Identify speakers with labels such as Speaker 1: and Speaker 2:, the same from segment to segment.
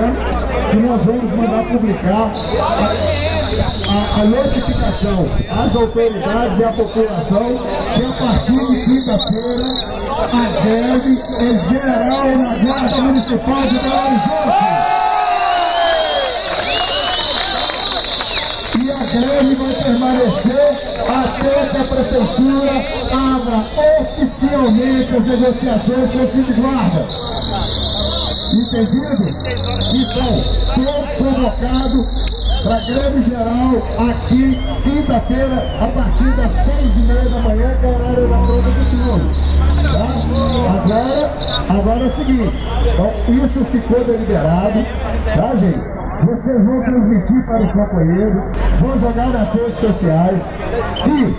Speaker 1: amanhã que nós vamos mandar publicar a notificação às autoridades e à população que a partir de quinta-feira a greve é geral na Guarda Municipal de Belo Horizonte. E a greve vai permanecer até que a Prefeitura abra oficialmente as negociações com o Cine Guarda. Entendido? Então, todos convocados para greve geral aqui, quinta-feira, a partir das 6h30 da manhã, que é o horário da prova do turno. Tá? Agora é o seguinte, então, isso ficou deliberado, tá, gente? Vocês vão transmitir para os companheiros, vão jogar nas redes sociais e,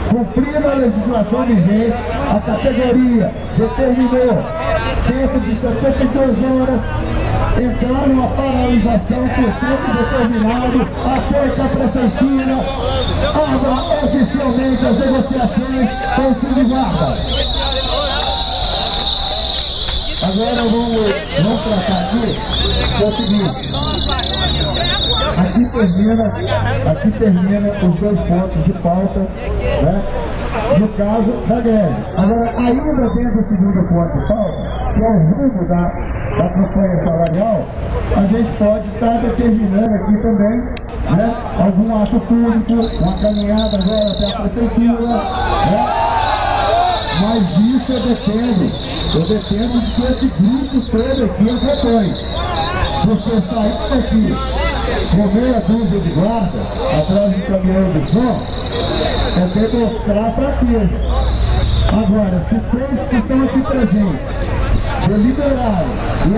Speaker 1: cumprindo a legislação vigente, a categoria determinou tempo de 72 horas, entrar numa paralisação por tempo determinado até que a Prefeitura abra oficialmente as negociações com o Cine Guarda. Agora vamos tratar aqui, é o seguinte, aqui termina os 2 pontos de pauta, né, no caso da greve. Agora, ainda dentro do segundo ponto de pauta, que é o rumo da campanha salarial, a gente pode estar determinando aqui também, né, algum ato público, uma caminhada agora até a Prefeitura, né, mas isso eu dependo de que esse grupo todo aqui acompanhe. Você sair daqui com meia dúzia de guarda atrás do caminhão do som, é demonstrar para quê? Agora, se todos que estão aqui presentes deliberaram e